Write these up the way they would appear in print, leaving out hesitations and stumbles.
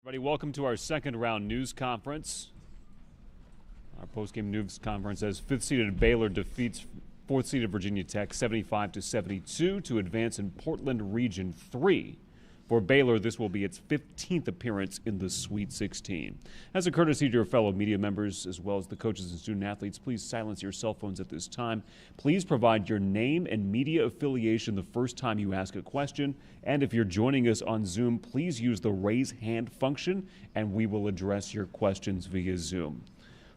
Everybody, welcome to our second round news conference. Our postgame news conference as fifth-seeded Baylor defeats fourth-seeded Virginia Tech 75-72 to advance in Portland Region 3. For Baylor, this will be its 15th appearance in the Sweet 16. As a courtesy to your fellow media members, as well as the coaches and student athletes, please silence your cell phones at this time. Please provide your name and media affiliation the first time you ask a question. And if you're joining us on Zoom, please use the raise hand function, and we will address your questions via Zoom.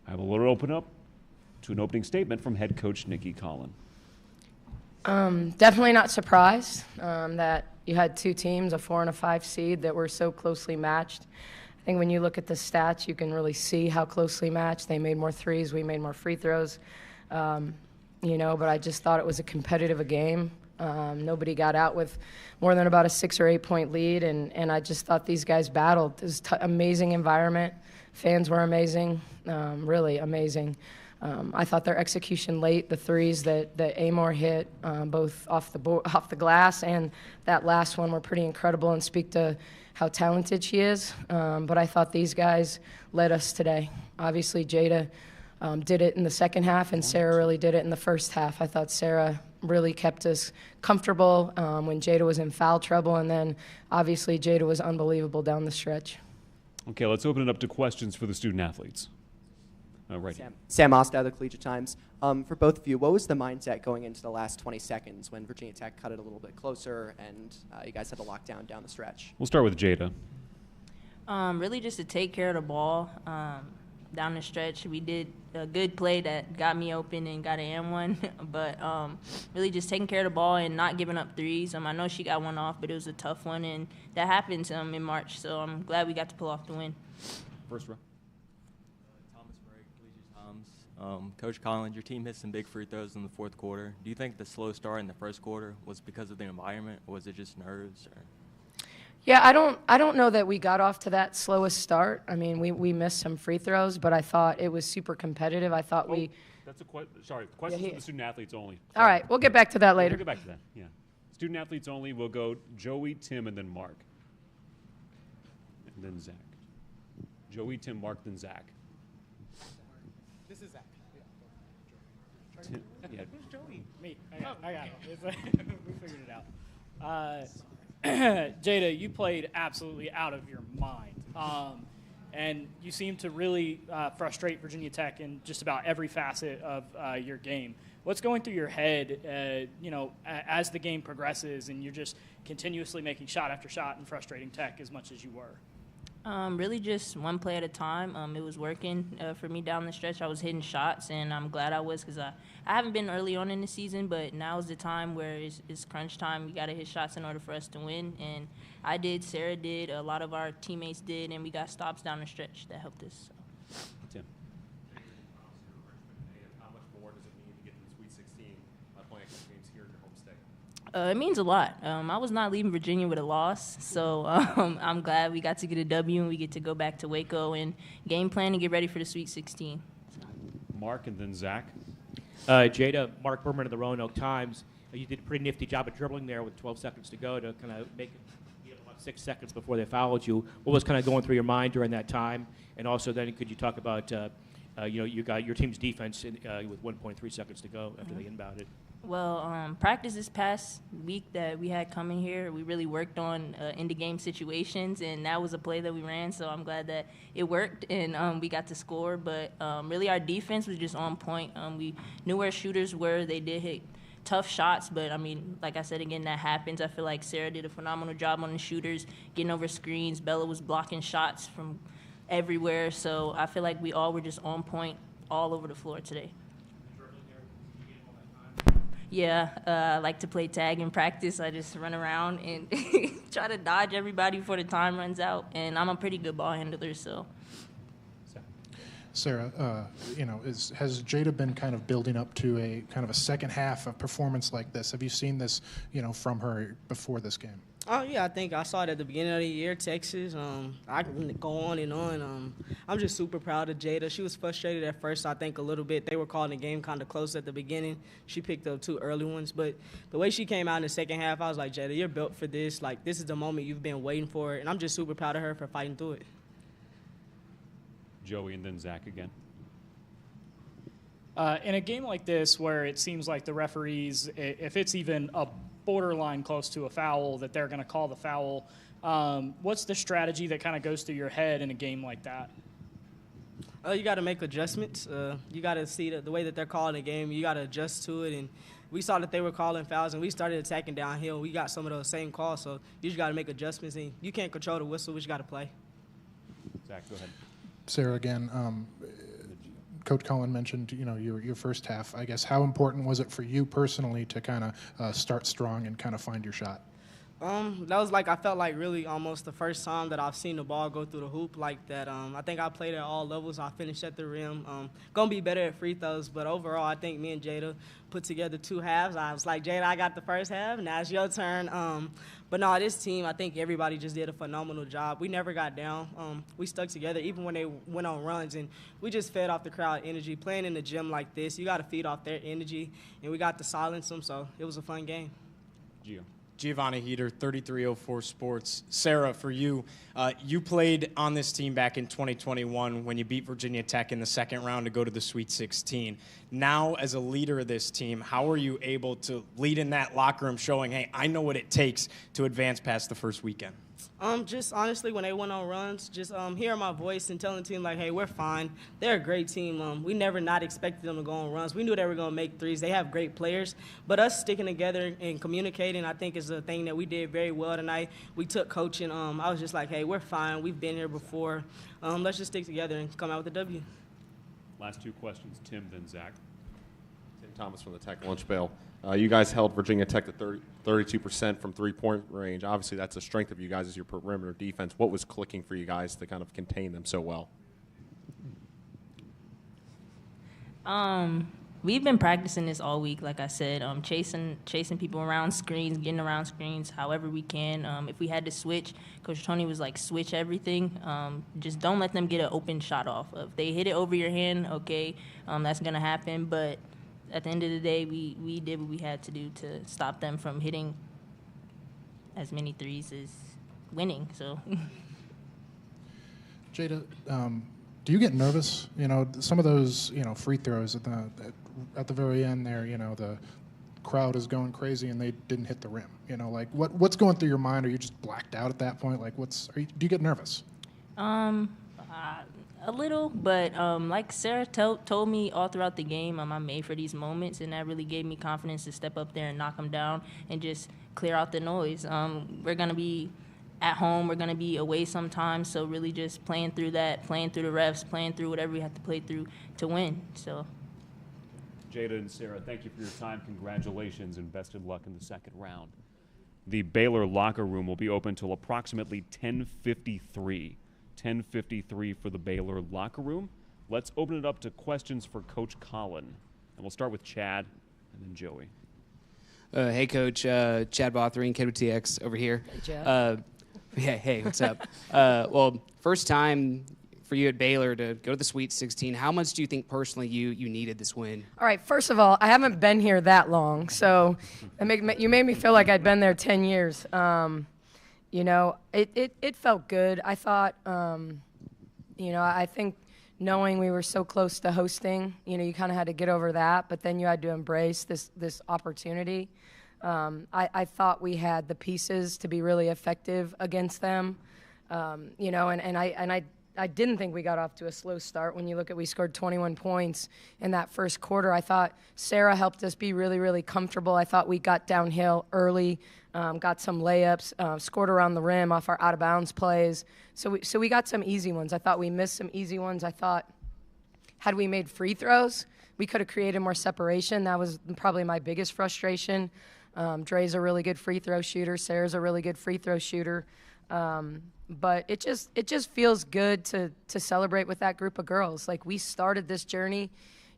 I will open up to an opening statement from head coach Nikki Collen. Definitely not surprised that you had two teams, a 4 and a 5 seed, that were so closely matched. I think when you look at the stats, you can really see how closely matched. They made more threes, we made more free throws. But I just thought it was a competitive game. Nobody got out with more than about a 6 or 8 point lead, and I just thought these guys battled. It was amazing environment. Fans were amazing, really amazing. I thought their execution late, the threes that Amor hit, both off the glass and that last one, were pretty incredible and speak to how talented she is. But I thought these guys led us today. Obviously, Jada did it in the second half, and Sarah really did it in the first half. I thought Sarah really kept us comfortable when Jada was in foul trouble, and then obviously Jada was unbelievable down the stretch. Okay, let's open it up to questions for the student athletes. Sam Ostow, the Collegiate Times. For both of you, what was the mindset going into the last 20 seconds when Virginia Tech cut it a little bit closer and you guys had to lock down the stretch? We'll start with Jada. Really just to take care of the ball down the stretch. We did a good play that got me open and got an and one, but really just taking care of the ball and not giving up threes. I know she got one off, but it was a tough one, and that happened in March, so I'm glad we got to pull off the win. First row. Coach Collen, your team hit some big free throws in the fourth quarter. Do you think the slow start in the first quarter was because of the environment, or was it just nerves? Yeah, I don't know that we got off to that slowest start. I mean, we missed some free throws, but I thought it was super competitive. I thought That's sorry, questions for the student athletes only. All right, we'll get back to that later. We'll get back to that, yeah. Student athletes only, we'll go Joey, Tim, and then Mark. And then Zach. Joey, Tim, Mark, then Zach. This is Zach. Tim, yeah. Who's Joey? Me. I got it. We figured it out. Jada, you played absolutely out of your mind. And you seem to really frustrate Virginia Tech in just about every facet of your game. What's going through your head, as the game progresses and you're just continuously making shot after shot and frustrating Tech as much as you were? Really just one play at a time. It was working for me down the stretch. I was hitting shots, and I'm glad I was, because I haven't been early on in the season, but now is the time where it's crunch time. We got to hit shots in order for us to win, and I did, Sarah did, a lot of our teammates did, and we got stops down the stretch that helped us. So. Tim. How much more does it mean to get to the Sweet 16 by playing games here in your home state? It means a lot. I was not leaving Virginia with a loss, so I'm glad we got to get a W and we get to go back to Waco and game plan and get ready for the Sweet 16. So. Mark and then Zach. Jada, Mark Berman of the Roanoke Times. You did a pretty nifty job of dribbling there with 12 seconds to go to kind of make it about 6 seconds before they fouled you. What was kind of going through your mind during that time? And also then could you talk about, you got your team's defense with 1.3 seconds to go after they inbounded? Well, practice this past week that we had coming here, we really worked on end-of-game situations, and that was a play that we ran, so I'm glad that it worked and we got to score. But really our defense was just on point. We knew where shooters were. They did hit tough shots, but, like I said, again, that happens. I feel like Sarah did a phenomenal job on the shooters, getting over screens. Bella was blocking shots from everywhere, so I feel like we all were just on point all over the floor today. Yeah, I like to play tag in practice. I just run around and try to dodge everybody before the time runs out. And I'm a pretty good ball handler, so. Sarah, has Jada been kind of building up to a kind of a second half of performance like this? Have you seen this, from her before this game? Oh, yeah, I think I saw it at the beginning of the year, Texas. I can go on and on. I'm just super proud of Jada. She was frustrated at first, I think, a little bit. They were calling the game kind of close at the beginning. She picked up 2 early ones. But the way she came out in the second half, I was like, Jada, you're built for this. Like, this is the moment you've been waiting for. And I'm just super proud of her for fighting through it. Joey and then Zach again. In a game like this where it seems like the referees, if it's even a borderline close to a foul, that they're going to call the foul, what's the strategy that kind of goes through your head in a game like that? You got to make adjustments. You got to see the way that they're calling the game. You got to adjust to it. And we saw that they were calling fouls, and we started attacking downhill. We got some of those same calls, so you just got to make adjustments. And you can't control the whistle. We just got to play. Zach, go ahead. Sarah, again, Coach Collen mentioned, your first half. I guess how important was it for you personally to kind of start strong and kind of find your shot? That was I felt like really almost the first time that I've seen the ball go through the hoop like that. I think I played at all levels. I finished at the rim. Gonna be better at free throws, but overall, I think me and Jada put together 2 halves. I was like, Jada, I got the first half. Now it's your turn. But no, this team, I think everybody just did a phenomenal job. We never got down. We stuck together even when they went on runs, and we just fed off the crowd energy. Playing in the gym like this, you got to feed off their energy, and we got to silence them, so it was a fun game. Gio. Giovanni Heater, 3304 Sports. Sarah, for you, you played on this team back in 2021 when you beat Virginia Tech in the second round to go to the Sweet 16. Now, as a leader of this team, how are you able to lead in that locker room showing, hey, I know what it takes to advance past the first weekend? Just honestly, when they went on runs, just hearing my voice and telling the team, hey, we're fine. They're a great team. We never not expected them to go on runs. We knew they were going to make threes. They have great players. But us sticking together and communicating, I think, is a thing that we did very well tonight. We took coaching. I was just like, hey, we're fine. We've been here before. Let's just stick together and come out with a W. Last 2 questions, Tim, then Zach. Tim Thomas from the Tech Lunch Pail. You guys held Virginia Tech to 32% from three-point range. Obviously, that's a strength of you guys as your perimeter defense. What was clicking for you guys to kind of contain them so well? We've been practicing this all week, like I said, chasing people around screens, getting around screens however we can. If we had to switch, Coach Tony was like, switch everything. Just don't let them get an open shot off. If they hit it over your hand, okay, that's going to happen. But at the end of the day, we did what we had to do to stop them from hitting as many threes as winning. So, Jada, do you get nervous? Some of those, free throws at the very end there, the crowd is going crazy and they didn't hit the rim. What's going through your mind? Are you just blacked out at that point? Do you get nervous? A little, but like Sarah told me all throughout the game, I'm made for these moments, and that really gave me confidence to step up there and knock them down and just clear out the noise. We're going to be at home. We're going to be away sometimes, so really just playing through that, playing through the refs, playing through whatever we have to play through to win. So, Jada and Sarah, thank you for your time. Congratulations and best of luck in the second round. The Baylor locker room will be open till approximately 10:53. 10:53 for the Baylor locker room. Let's open it up to questions for Coach Collen. And we'll start with Chad and then Joey. Hey, Coach. Chad Bothering, KWTX over here. Hey, Chad. Hey, what's up? Well, first time for you at Baylor to go to the Sweet 16. How much do you think personally you needed this win? All right, first of all, I haven't been here that long, so you made me feel like I'd been there 10 years. It felt good. I thought, I think knowing we were so close to hosting, you kind of had to get over that, but then you had to embrace this opportunity. I thought we had the pieces to be really effective against them, and I didn't think we got off to a slow start. When you look at, we scored 21 points in that first quarter. I thought Sarah helped us be really, really comfortable. I thought we got downhill early, got some layups, scored around the rim off our out-of-bounds plays. So we got some easy ones. I thought we missed some easy ones. I thought had we made free throws, we could have created more separation. That was probably my biggest frustration. Dre's a really good free throw shooter. Sarah's a really good free throw shooter. But it just feels good to celebrate with that group of girls. Like, we started this journey,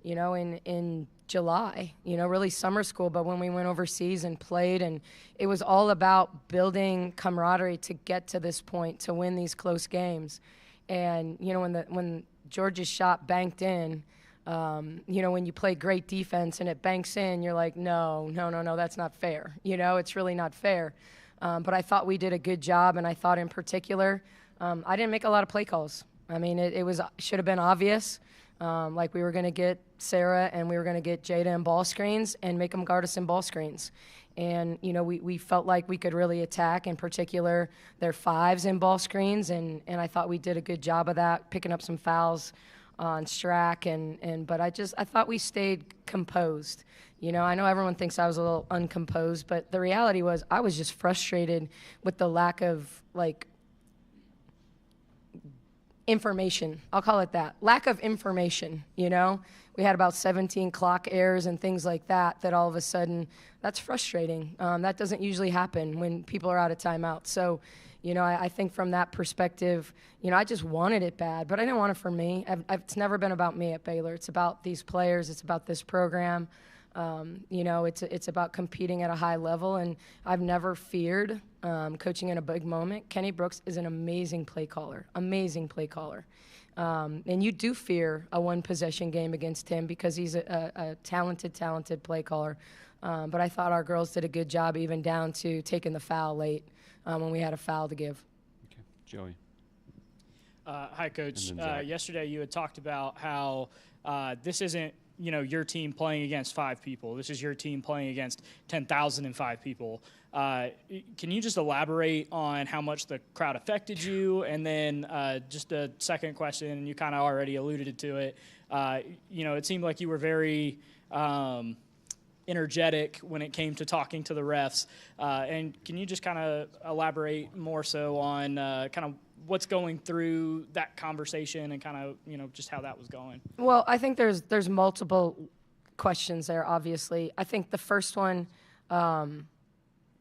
in July, really summer school, but when we went overseas and played, and it was all about building camaraderie to get to this point, to win these close games. And, when Georgia's shot banked in, when you play great defense and it banks in, you're like, no, that's not fair. It's really not fair. But I thought we did a good job, and I thought in particular, I didn't make a lot of play calls. I mean, it should have been obvious. Like we were going to get Sarah and we were going to get Jada in ball screens and make them guard us in ball screens. And, you know, we felt like we could really attack, in particular, their fives in ball screens. And I thought we did a good job of that, picking up some fouls on Strack. But I thought we stayed composed. You know, I know everyone thinks I was a little uncomposed, but the reality was I was just frustrated with the lack of, like, information. I'll call it that. Lack of information, you know? We had about 17 clock errors and things like that all of a sudden, that's frustrating. That doesn't usually happen when people are out of timeout. So, you know, I think from that perspective, you know, I just wanted it bad, but I didn't want it for me. It's never been about me at Baylor. It's about these players. It's about this program. You know, it's about competing at a high level, and I've never feared coaching in a big moment. Kenny Brooks is an amazing play caller. And you do fear a one-possession game against him because he's a talented play caller. But I thought our girls did a good job, even down to taking the foul late when we had a foul to give. Okay, Joey. Hi, Coach. Yesterday you had talked about how this isn't, you know, your team playing against 5 people. This is your team playing against 10,005 people. Can you just elaborate on how much the crowd affected you? And then just a second question, and you kind of already alluded to it. You know, it seemed like you were very energetic when it came to talking to the refs. And can you just kind of elaborate more so on kind of what's going through that conversation and kind of, you know, just how that was going? Well, I think there's multiple questions there, obviously. I think the first one,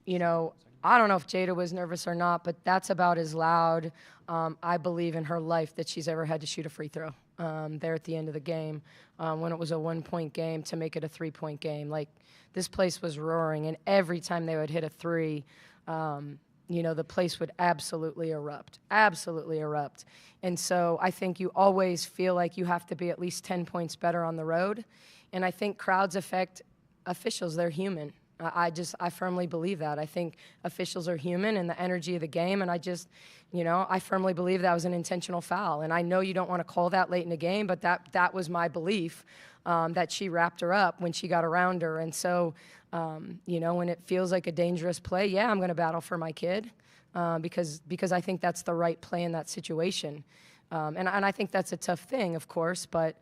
you know, I don't know if Jada was nervous or not, but that's about as loud, I believe, in her life that she's ever had to shoot a free throw there at the end of the game when it was a 1-point game to make it a 3-point game. Like, this place was roaring, and every time they would hit a three, you know, the place would absolutely erupt. And so I think you always feel like you have to be at least 10 points better on the road. And I think crowds affect officials. They're human. I firmly believe that. I think officials are human and the energy of the game, and I firmly believe that was an intentional foul. And I know you don't want to call that late in the game, but that was my belief, that she wrapped her up when she got around her. And so, you know, when it feels like a dangerous play, yeah, I'm going to battle for my kid because I think that's the right play in that situation. And I think that's a tough thing, of course, but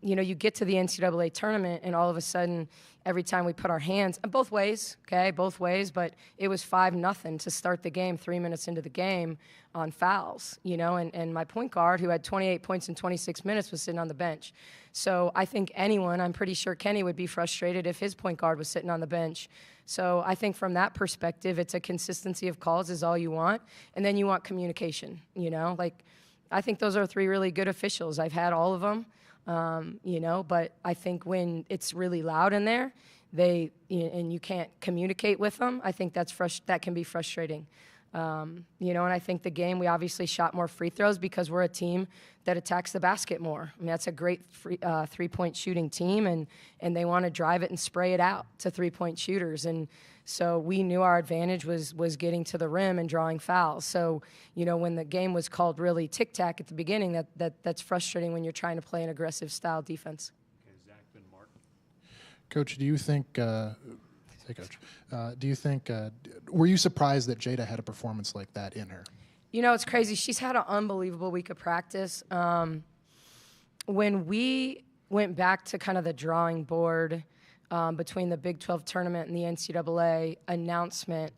you know, you get to the NCAA tournament, and all of a sudden, every time we put our hands, both ways, but it was 5-0 to start the game 3 minutes into the game on fouls, you know, and my point guard, who had 28 points in 26 minutes, was sitting on the bench. So I think I'm pretty sure Kenny would be frustrated if his point guard was sitting on the bench. So I think from that perspective, it's a consistency of calls is all you want, and then you want communication, you know, like, I think those are 3 really good officials. I've had all of them. You know, but I think when it's really loud in there, and you can't communicate with them, I think that can be frustrating. You know, and I think the game, we obviously shot more free throws because we're a team that attacks the basket more. I mean, that's a great 3-point shooting team, and they want to drive it and spray it out to 3-point shooters. And so we knew our advantage was getting to the rim and drawing fouls. So, you know, when the game was called really tic-tac at the beginning, that's frustrating when you're trying to play an aggressive style defense. Okay, Zach, then Mark. Coach, do you think, were you surprised that Jada had a performance like that in her? You know, it's crazy. She's had an unbelievable week of practice. When we went back to kind of the drawing board between the Big 12 tournament and the NCAA announcement,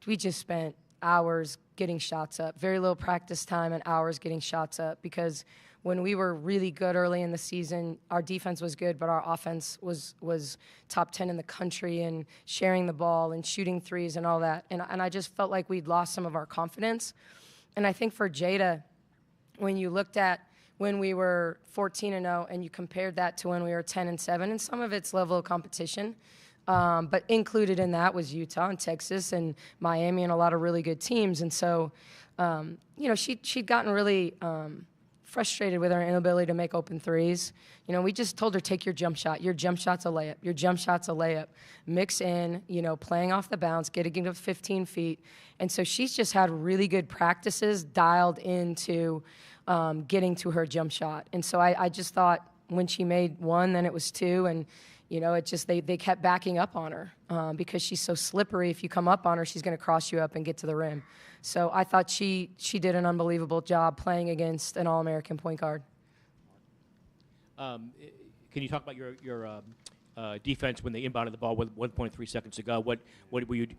we just spent hours getting shots up. Very little practice time and hours getting shots up, because when we were really good early in the season, our defense was good, but our offense was top 10 in the country and sharing the ball and shooting threes and all that. And I just felt like we'd lost some of our confidence. And I think for Jada, when you looked at when we were 14-0 and you compared that to when we were 10-7, and some of it's level of competition, but included in that was Utah and Texas and Miami and a lot of really good teams. And so, you know, she'd gotten really frustrated with her inability to make open threes. You know, we just told her, take your jump shot. Your jump shot's a layup. Your jump shot's a layup. Mix in, you know, playing off the bounce, getting to 15 feet. And so she's just had really good practices dialed into getting to her jump shot. And so I just thought when she made one, then it was two, and it just they kept backing up on her because she's so slippery. If you come up on her, she's going to cross you up and get to the rim. So I thought she did an unbelievable job playing against an All-American point guard. Can you talk about your defense when they inbounded the ball with 1.3 seconds to go? What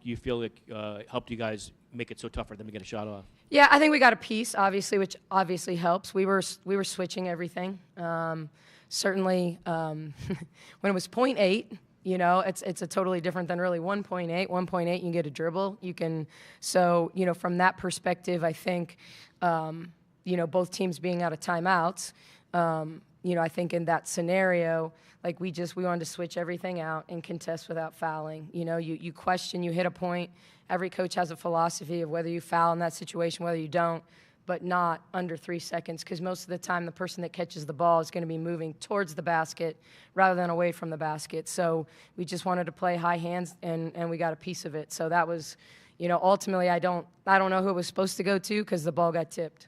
you feel like helped you guys make it so tough for them to get a shot off? Yeah, I think we got a piece, obviously, which obviously helps. We were switching everything. Certainly, when it was 0.8, it's a totally different than really 1.8. 1.8, you can get a dribble. So from that perspective, I think, both teams being out of timeouts, I think in that scenario, like we wanted to switch everything out and contest without fouling. You question, you hit a point. Every coach has a philosophy of whether you foul in that situation, whether you don't, but not under 3 seconds, because most of the time the person that catches the ball is going to be moving towards the basket rather than away from the basket. So we just wanted to play high hands, and we got a piece of it. So that was, ultimately I don't know who it was supposed to go to because the ball got tipped.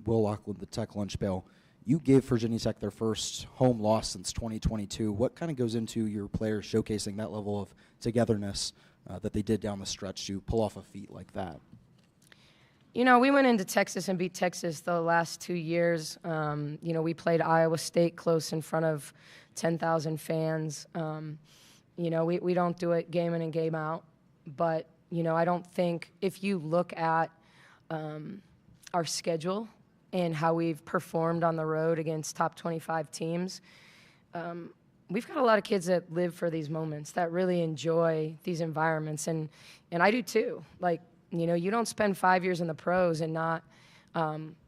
Will Lockwood, the Tech Lunch Pail. You gave Virginia Tech their first home loss since 2022. What kind of goes into your players showcasing that level of togetherness that they did down the stretch to pull off a feat like that? We went into Texas and beat Texas the last 2 years. We played Iowa State close in front of 10,000 fans. We don't do it game in and game out. But, I don't think if you look at our schedule and how we've performed on the road against top 25 teams, we've got a lot of kids that live for these moments, that really enjoy these environments. And I do too. Like, you don't spend 5 years in the pros and not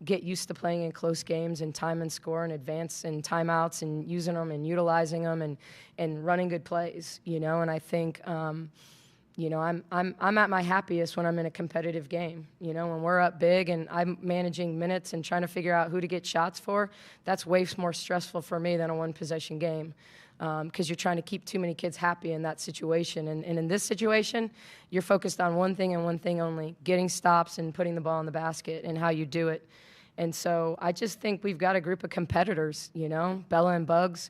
get used to playing in close games and time and score and advance and timeouts and using them and utilizing them and running good plays, And I think, I'm at my happiest when I'm in a competitive game. When we're up big and I'm managing minutes and trying to figure out who to get shots for, that's way more stressful for me than a one-possession game. Because you're trying to keep too many kids happy in that situation. And in this situation, you're focused on one thing and one thing only, getting stops and putting the ball in the basket and how you do it. And so I just think we've got a group of competitors, Bella and Bugs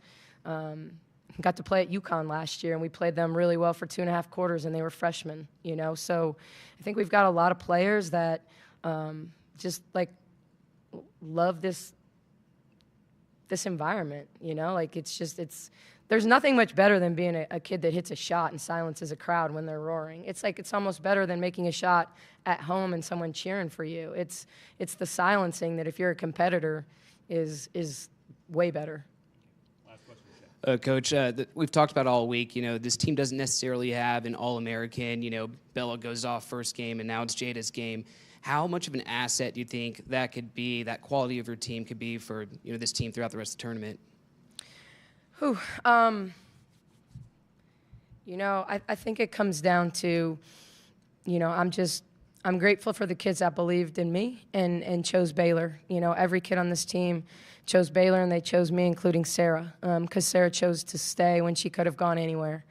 got to play at UConn last year, and we played them really well for 2.5 quarters, and they were freshmen, So I think we've got a lot of players that just, love this environment, there's nothing much better than being a kid that hits a shot and silences a crowd when they're roaring. It's almost better than making a shot at home and someone cheering for you. It's the silencing that if you're a competitor is way better. Coach, we've talked about all week, this team doesn't necessarily have an All-American, Bella goes off first game and now it's Jada's game. How much of an asset do you think that could be, that quality of your team could be for, this team throughout the rest of the tournament? I think it comes down to, I'm grateful for the kids that believed in me and chose Baylor. Every kid on this team chose Baylor, and they chose me, including Sarah, because Sarah chose to stay when she could have gone anywhere.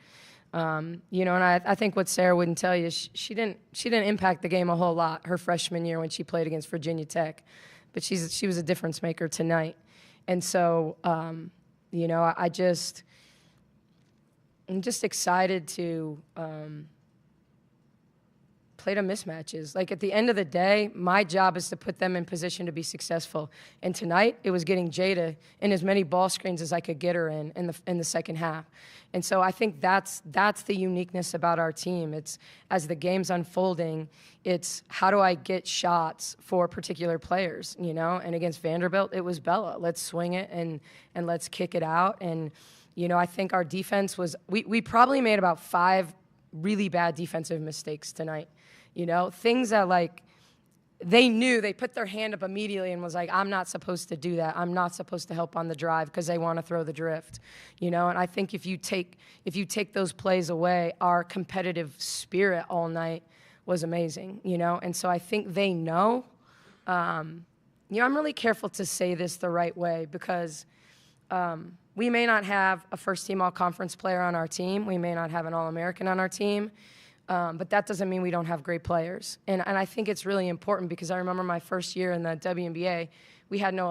And I think what Sarah wouldn't tell you, she didn't impact the game a whole lot her freshman year when she played against Virginia Tech, but she was a difference maker tonight. And so, I'm just excited to play to mismatches. At the end of the day, my job is to put them in position to be successful. And tonight, it was getting Jada in as many ball screens as I could get her in the second half. And so I think that's the uniqueness about our team. It's as the game's unfolding, it's how do I get shots for particular players, And against Vanderbilt, it was Bella. Let's swing it and let's kick it out. And, I think our defense was we probably made about 5 really bad defensive mistakes tonight. Things that they knew, they put their hand up immediately and was like, I'm not supposed to do that. I'm not supposed to help on the drive because they want to throw the drift, And I think if you take those plays away, our competitive spirit all night was amazing, And so I think they know. I'm really careful to say this the right way because we may not have a first-team all-conference player on our team. We may not have an All-American on our team. But that doesn't mean we don't have great players. And I think it's really important because I remember my first year in the WNBA, we had no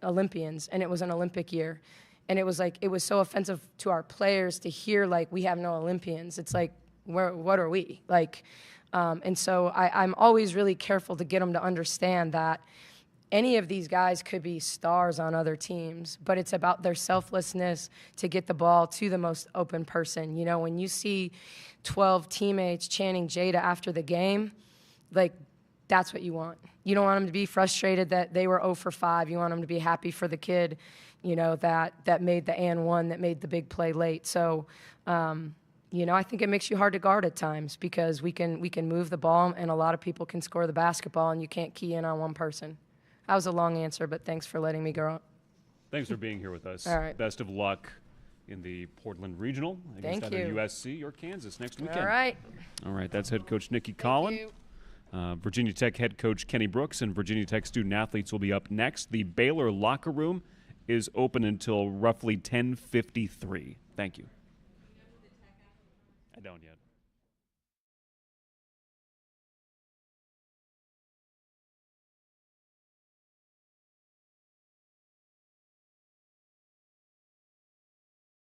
Olympians, and it was an Olympic year. And it was like, it was so offensive to our players to hear, like, we have no Olympians. It's like, what are we? Like, and so I'm always really careful to get them to understand that any of these guys could be stars on other teams, but it's about their selflessness to get the ball to the most open person. You know, when you see 12 teammates chanting Jada after the game, like, that's what you want. You don't want them to be frustrated that they were 0 for 5. You want them to be happy for the kid, you know, that made the and one, that made the big play late. So, you know, I think it makes you hard to guard at times because we can move the ball and a lot of people can score the basketball and you can't key in on one person. That was a long answer, but thanks for letting me go. Thanks for being here with us. All right. Best of luck in the Portland Regional against Thank either you. USC or Kansas next weekend. All right. All right, that's head coach Nikki Collen. Virginia Tech head coach Kenny Brooks and Virginia Tech student athletes will be up next. The Baylor locker room is open until roughly 10:53. Thank you. I don't yet.